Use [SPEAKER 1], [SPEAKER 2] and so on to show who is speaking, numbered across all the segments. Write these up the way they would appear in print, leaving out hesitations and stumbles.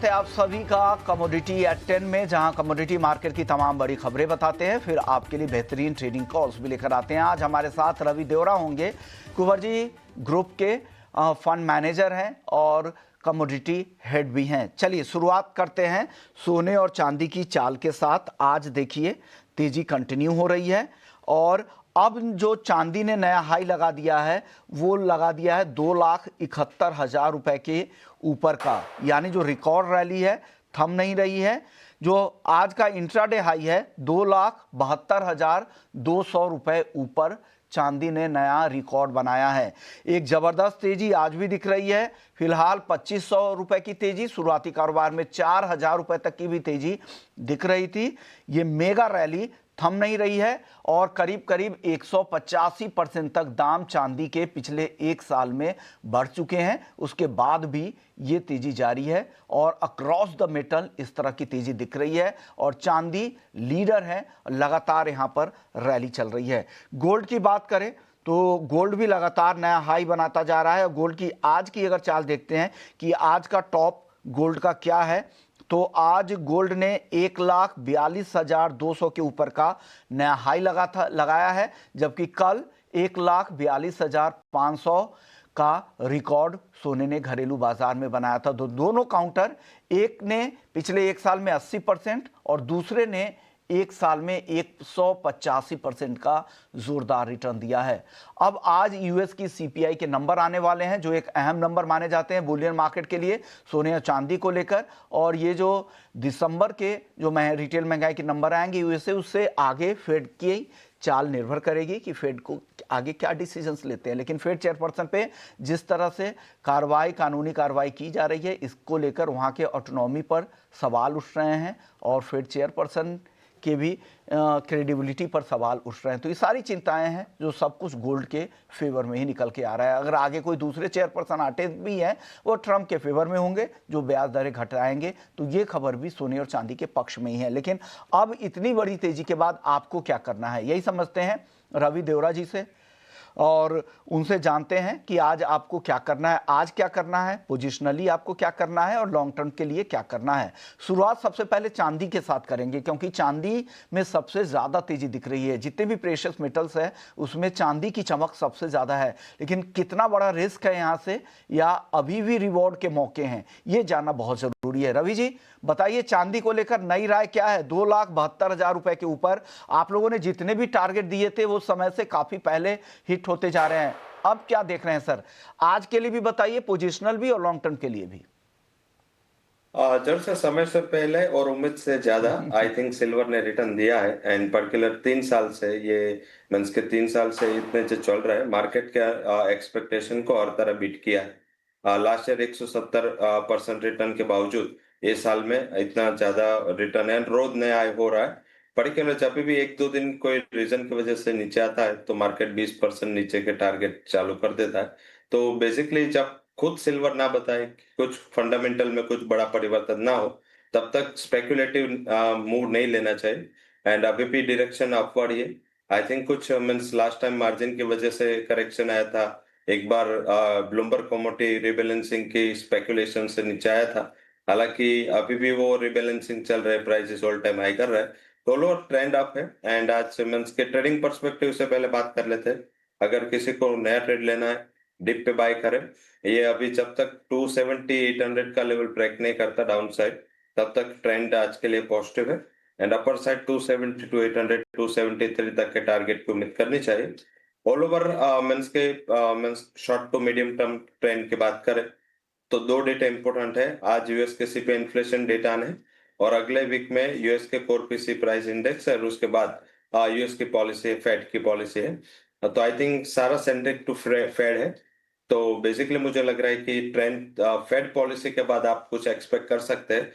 [SPEAKER 1] है आप सभी का कमोडिटी एट 10 में, जहां कमोडिटी मार्केट की तमाम बड़ी खबरें बताते हैं, फिर आपके लिए बेहतरीन ट्रेडिंग कॉल्स भी लेकर आते हैं। आज हमारे साथ रवि देवरा होंगे, कुंवर जी ग्रुप के फंड मैनेजर हैं और कमोडिटी हेड भी हैं। चलिए शुरुआत करते हैं सोने और चांदी की चाल के साथ। आज देखिए तेजी कंटिन्यू हो रही है और अब जो चांदी ने नया हाई लगा दिया है वो लगा दिया है 2,71,000 रुपए के ऊपर का, यानी जो रिकॉर्ड रैली है थम नहीं रही है। जो आज का इंट्राडे हाई है 2,72,200 रुपए ऊपर चांदी ने नया रिकॉर्ड बनाया है। एक जबरदस्त तेजी आज भी दिख रही है। फिलहाल 2,500 रुपए की तेजी, शुरुआती कारोबार में 4,000 रुपए तक की भी तेजी दिख रही थी। ये मेगा रैली थम नहीं रही है और करीब करीब 185% तक दाम चांदी के पिछले एक साल में बढ़ चुके हैं। उसके बाद भी ये तेजी जारी है और अक्रॉस द मेटल इस तरह की तेजी दिख रही है और चांदी लीडर है, लगातार यहां पर रैली चल रही है। गोल्ड की बात करें तो गोल्ड भी लगातार नया हाई बनाता जा रहा है। गोल्ड की आज की अगर चाल देखते हैं कि आज का टॉप गोल्ड का क्या है, तो आज गोल्ड ने 1,42,200 के ऊपर का नया हाई लगाया है, जबकि कल 1,42,500 का रिकॉर्ड सोने ने घरेलू बाजार में बनाया था। तो दोनों काउंटर, एक ने पिछले एक साल में 80% और दूसरे ने एक साल में 185% का जोरदार रिटर्न दिया है। अब आज यूएस की सीपीआई के नंबर आने वाले हैं, जो एक अहम नंबर माने जाते हैं बुलियन मार्केट के लिए, सोने और चांदी को लेकर। और ये जो दिसंबर के जो रिटेल महंगाई के नंबर आएंगे यूएस से, उससे आगे फेड की चाल निर्भर करेगी कि फेड को आगे क्या डिसीजंस लेते हैं। लेकिन फेड चेयरपर्सन पे जिस तरह से कानूनी कार्रवाई की जा रही है, इसको लेकर वहाँ के ऑटोनॉमी पर सवाल उठ रहे हैं और फेड चेयरपर्सन के भी क्रेडिबिलिटी पर सवाल उठ रहे हैं। तो ये सारी चिंताएं हैं जो सब कुछ गोल्ड के फेवर में ही निकल के आ रहा है। अगर आगे कोई दूसरे चेयरपर्सन आते भी हैं, वो ट्रंप के फेवर में होंगे, जो ब्याज दरें घटाएंगे, तो ये खबर भी सोने और चांदी के पक्ष में ही है। लेकिन अब इतनी बड़ी तेजी के बाद आपको क्या करना है, यही समझते हैं रवि देवरा जी से और उनसे जानते हैं कि आज आपको क्या करना है, आज क्या करना है, पोजिशनली आपको क्या करना है और लॉन्ग टर्म के लिए क्या करना है। शुरुआत सबसे पहले चांदी के साथ करेंगे, क्योंकि चांदी में सबसे ज़्यादा तेजी दिख रही है। जितने भी प्रेशियस मेटल्स है उसमें चांदी की चमक सबसे ज़्यादा है। लेकिन कितना बड़ा रिस्क है यहाँ से, या अभी भी रिवॉर्ड के मौके हैं, ये जानना बहुत ज़रूरी है। रवि जी बताइए, चांदी को लेकर नई राय क्या है? 2,72,000 रुपए के ऊपर आप लोगों ने जितने भी टारगेट दिए थे वो समय से काफी पहले हिट होते जा रहे हैं। अब क्या देख रहे हैं सर? आज के लिए भी बताइए, पोजिशनल भी और लॉन्ग टर्म के लिए भी।
[SPEAKER 2] जब से समय से पहले और उम्मीद से ज्यादा आई थिंक सिल्वर ने रिटर्न दिया है। एंड पर्टिकुलर 3 साल से ये मीन्स के 3 साल से इतने जो चल रहा है, मार्केट के एक्सपेक्टेशन को और तरह बीट किया है। लास्ट ईयर 170% रिटर्न के बावजूद ये साल में इतना ज्यादा रिटर्न है, रोज नया हो रहा है। पर्टिकुलर जब भी एक दो दिन कोई रीजन की वजह से नीचे आता है तो मार्केट 20% नीचे के टारगेट चालू कर देता है। तो बेसिकली जब खुद सिल्वर ना बताए कुछ फंडामेंटल में कुछ बड़ा परिवर्तन ना हो, तब तक स्पेकुलेटिव मूव नहीं लेना चाहिए। एंड अभी भी डायरेक्शन अपवर्ड ही है। आई थिंक कुछ मीन्स लास्ट टाइम मार्जिन की वजह से करेक्शन आया था, एक बार ब्लूमबर्ग कमोडिटी रिबैलेंसिंग की स्पेकुलेशन से नीचे आया था। हालांकि अभी भी वो रिबैलेंसिंग चल रहा है, प्राइसेस ऑल टाइम हाई कर रहा है, तो लो ट्रेंड अप है। एंड आज मीन्स के ट्रेडिंग पर्सपेक्टिव से पहले बात कर लेते हैं। अगर किसी को नया ट्रेड लेना है, डिप पे बाय करें। ये अभी जब तक 270 800 का लेवल ब्रेक नहीं करता डाउन साइड, तब तक ट्रेंड आज के लिए पॉजिटिव है। एंड अपर साइड 270 टू 800 273 तक के टारगेट को उम्मीद करनी चाहिए। All over means short to medium term trend की बात करें तो दो डेटा इंपॉर्टेंट है। आज यूएस के सीपीआई इन्फ्लेशन डेटा आने हैं और अगले वीक में यूएस के कोर पीसी प्राइस इंडेक्स है और उसके बाद यूएस की पॉलिसी है, फेड की पॉलिसी है। तो आई थिंक सारा सेंट्रिक टू फेड है। तो बेसिकली मुझे लग रहा है कि ट्रेंड फेड पॉलिसी के बाद आप कुछ एक्सपेक्ट कर सकते हैं।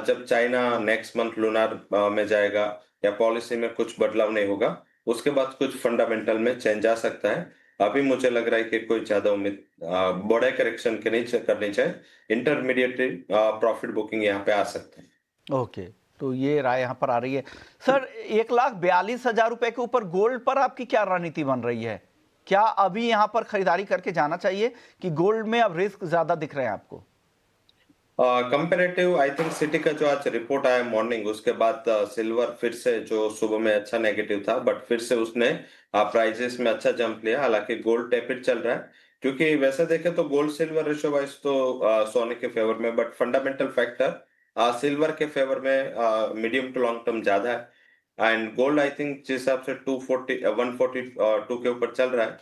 [SPEAKER 2] जब चाइना नेक्स्ट मंथ लूनार में जाएगा या पॉलिसी में कुछ बदलाव नहीं होगा, उसके बाद कुछ फंडामेंटल में चेंज आ सकता है। अभी मुझे लग रहा है कि कोई ज्यादा उम्मीद बड़े करेक्शन के नहीं करनी चाहिए। इंटरमीडिएट प्रॉफिट बुकिंग यहाँ पे आ सकते हैं।
[SPEAKER 1] ओके, तो ये राय यहाँ पर आ रही है। सर 1,42,000 रुपए के ऊपर गोल्ड पर आपकी क्या रणनीति बन रही है? क्या अभी यहाँ पर खरीदारी करके जाना चाहिए कि गोल्ड में अब रिस्क ज्यादा दिख रहे हैं आपको?
[SPEAKER 2] कंपेरेटिव आई थिंक सिटी का जो आज रिपोर्ट आया मॉर्निंग, उसके बाद सिल्वर फिर से, जो सुबह में अच्छा नेगेटिव था, बट फिर से उसने प्राइजेस में अच्छा जंप लिया। हालांकि गोल्ड टेपिड चल रहा है, क्योंकि वैसे देखें तो गोल्ड सिल्वर रेशो वाइज तो सोने के फेवर में, बट फंडामेंटल फैक्टर सिल्वर के फेवर में मीडियम टू लॉन्ग टर्म ज्यादा है। एंड गोल्ड आई थिंक जिस हिसाब से 240 142 के ऊपर चल रहा है,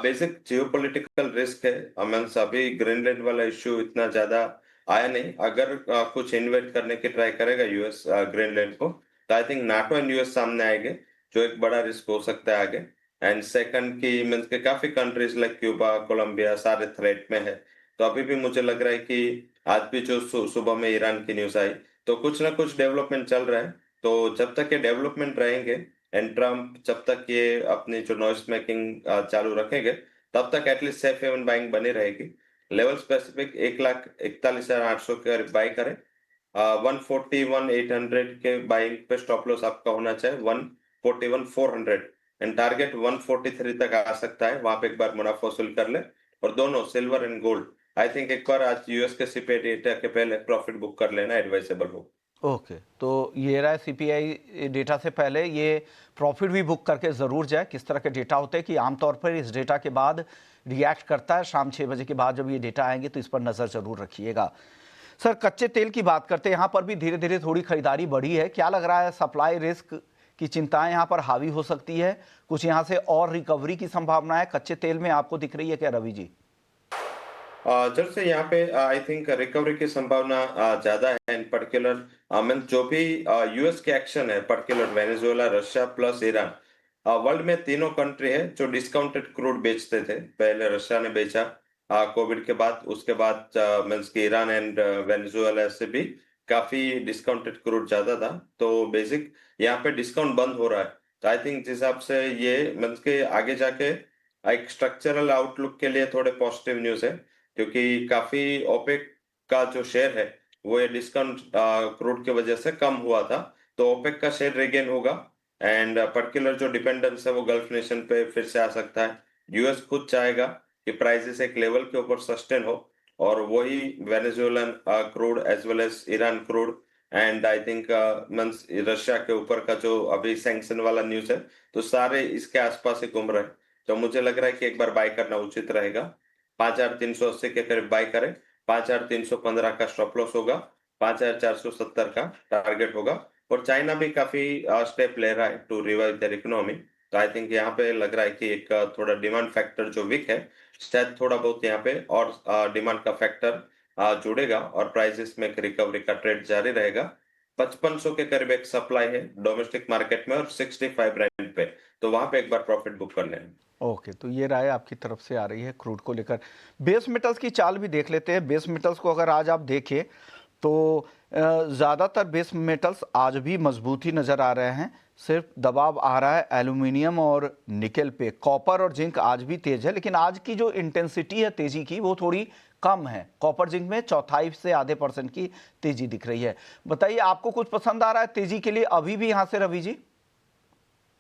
[SPEAKER 2] बेसिक जियोपॉलिटिकल रिस्क है। मीन्स अभी ग्रीनलैंड वाला इश्यू इतना ज्यादा आया नहीं। अगर कुछ इन्वेट करने की ट्राई करेगा यूएस ग्रीनलैंड को, तो I think NATO and US सामने आएंगे, जो एक बड़ा रिस्क हो सकता है आगे। एंड सेकंड की मीन्स के काफी कंट्रीज लाइक क्यूबा, कोलंबिया सारे थ्रेट में है। तो अभी भी मुझे लग रहा है कि आज भी जो सुबह में ईरान की न्यूज आई, तो कुछ ना कुछ डेवलपमेंट चल रहा है। तो जब तक ये डेवलपमेंट रहेंगे एंड ट्रम्प जब तक ये अपनी जो नॉइस मेकिंग चालू रखेंगे, तब तक एटलीस्ट सेफ हेवन बाइंग बनी रहेगी। लेवल स्पेसिफिक 1,41,800 के बाई करें। 141,800 के बाइंग पे स्टॉप लॉस आपका होना चाहिए 141,400, एंड टारगेट 143 तक आ सकता है। वहां पे एक बार मुनाफा वसूल कर ले। और दोनों silver and gold I think एक बार आज यूएस के सीपीआई डेटा के पहले प्रॉफिट बुक कर लेना एडवाइजेबल हो।
[SPEAKER 1] ओके, तो ये रहा सीपीआई डेटा से पहले ये प्रॉफिट भी बुक करके ज़रूर जाए। किस तरह के डेटा होते हैं कि आमतौर पर इस डेटा के बाद रिएक्ट करता है, शाम 6 बजे के बाद जब ये डेटा आएंगे तो इस पर नज़र ज़रूर रखिएगा। सर, कच्चे तेल की बात करते हैं, यहाँ पर भी धीरे धीरे थोड़ी खरीदारी बढ़ी है। क्या लग रहा है, सप्लाई रिस्क की चिंताएं यहाँ पर हावी हो सकती है? कुछ यहाँ से और रिकवरी की संभावना है कच्चे तेल में आपको दिख रही है क्या, रवि जी?
[SPEAKER 2] जब से यहाँ पे आई थिंक रिकवरी की संभावना ज्यादा है। इन पर्टिकुलर मीन जो भी यूएस के एक्शन है, particular Venezuela, Russia plus Iran, world में तीनों कंट्री है जो डिस्काउंटेड क्रूड बेचते थे। पहले रशिया ने बेचा कोविड के बाद, उसके बाद मीन्स की ईरान एंड वेनेजुएला से भी काफी डिस्काउंटेड क्रूड ज्यादा था। तो बेसिक यहाँ पे डिस्काउंट बंद हो रहा है। तो आई थिंक जिस हिसाब से ये मीन्स के आगे जाके एक स्ट्रक्चरल आउटलुक के लिए थोड़े पॉजिटिव न्यूज है, क्योंकि काफी ओपेक का जो शेयर है वो ये डिस्काउंट क्रूड की वजह से कम हुआ था। तो ओपेक का शेयर रिगेन होगा, एंड पर्टिकुलर जो डिपेंडेंस है वो गल्फ नेशन पे फिर से आ सकता है। यूएस खुद चाहेगा कि प्राइसेस एक लेवल के ऊपर सस्टेन हो, और वही Venezuelan crude as well as Iran crude and I think means Russia के ऊपर का जो अभी सैंक्शन वाला न्यूज है, तो सारे इसके आसपास ही घूम रहे हैं। तो मुझे लग रहा है कि एक बार बाय करना उचित रहेगा। 5,380 के करीब बाय करें। 5,315 का स्टॉप लॉस होगा, 5,470 का टारगेट होगा। और चाइना भी काफी स्टेप ले रहा है टू रिवाइव देयर इकोनॉमी। तो आई थिंक यहाँ पे लग रहा है कि एक थोड़ा डिमांड फैक्टर जो वीक है, शायद थोड़ा बहुत यहाँ पे और डिमांड का फैक्टर जुड़ेगा, और प्राइसेस में एक रिकवरी का ट्रेड जारी रहेगा। 5,500 के करीब एक सप्लाई है डोमेस्टिक मार्केट में, और 65 रेंट पे, तो वहां पे एक बार प्रॉफिट बुक कर लें।
[SPEAKER 1] ओके, तो ये राय आपकी तरफ से आ रही है क्रूड को लेकर। बेस मेटल्स की चाल भी देख लेते हैं। बेस मेटल्स को अगर आज आप देखें तो ज़्यादातर बेस मेटल्स आज भी मजबूत ही नज़र आ रहे हैं। सिर्फ दबाव आ रहा है एल्यूमिनियम और निकेल पे। कॉपर और जिंक आज भी तेज है, लेकिन आज की जो इंटेंसिटी है तेजी की वो थोड़ी कम है। कॉपर जिंक में 1/4 से आधे % की तेजी दिख रही है। बताइए, आपको कुछ पसंद आ रहा है तेजी के लिए अभी भी यहाँ से, रवि जी?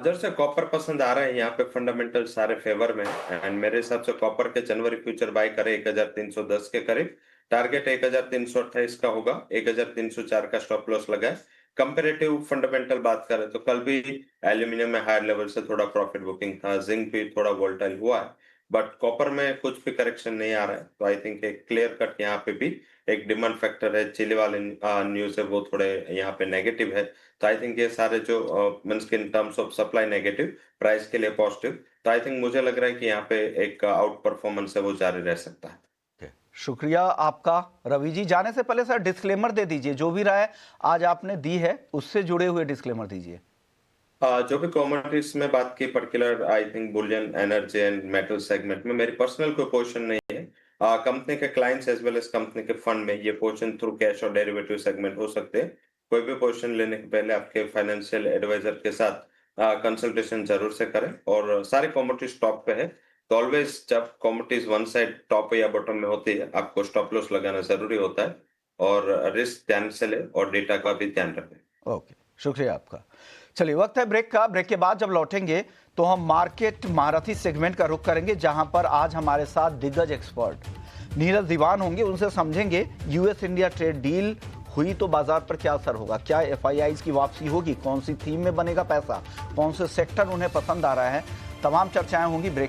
[SPEAKER 2] इधर से कॉपर पसंद आ रहा है, यहाँ पे फंडामेंटल सारे फेवर में है। एंड मेरे हिसाब से कॉपर के जनवरी फ्यूचर बाय करे 1,310 के करीब। टारगेट 1,328 का होगा, 1,304 का स्टॉप लॉस लगा है। कंपेरेटिव फंडामेंटल बात करें तो कल भी एल्यूमिनियम में हायर लेवल से थोड़ा प्रॉफिट बुकिंग था, जिंक भी थोड़ा वोलेटाइल हुआ है, बट कॉपर में कुछ भी करेक्शन नहीं आ रहा है। तो आई थिंक एक क्लियर कट यहाँ पे भी एक डिमांड फैक्टर है। चिली वाले न्यूज है वो थोड़े यहाँ पे नेगेटिव है। तो आई थिंक ये सारे जो means in terms of supply negative, price के लिए पॉजिटिव। तो आई थिंक मुझे लग रहा है कि यहाँ पे एक आउट परफॉर्मेंस है वो जारी रह सकता है।
[SPEAKER 1] शुक्रिया आपका, रवि जी। जाने से पहले सर डिस्क्लेमर दे दीजिए, जो भी राय आज आपने दी है उससे जुड़े हुए डिस्क्लेमर दीजिए।
[SPEAKER 2] जो भी कमोडिटीज में बात की, particular I think bullion, energy and metal segment में मेरी पर्सनल कोई पोजीशन नहीं है। कंपनी के clients as well as company के फंड में ये पोजीशन थ्रू कैश और डेरिवेटिव सेगमेंट हो सकते हैं। कोई भी पोजीशन लेने के पहले आपके फाइनेंशियल एडवाइजर के साथ कंसल्टेशन जरूर से करें। और सारी कमोडिटीज टॉप पे है, तो ऑलवेज जब कमोडिटीज वन साइड टॉप या बॉटम में होती है, आपको स्टॉप लॉस लगाना जरूरी होता है। और रिस्क ध्यान से ले और डेटा का भी ध्यान रखें।
[SPEAKER 1] ओके, शुक्रिया आपका। चलिए, वक्त है ब्रेक का। ब्रेक के बाद जब लौटेंगे तो हम मार्केट महारथी सेगमेंट का रुख करेंगे, जहां पर आज हमारे साथ दिग्गज एक्सपर्ट नीरज दीवान होंगे, उनसे समझेंगे यूएस इंडिया ट्रेड डील हुई तो बाजार पर क्या असर होगा, क्या एफआईआईज की वापसी होगी, कौन सी थीम में बनेगा पैसा, कौन से सेक्टर उन्हें पसंद आ रहा है, तमाम चर्चाएं होंगी। ब्रेक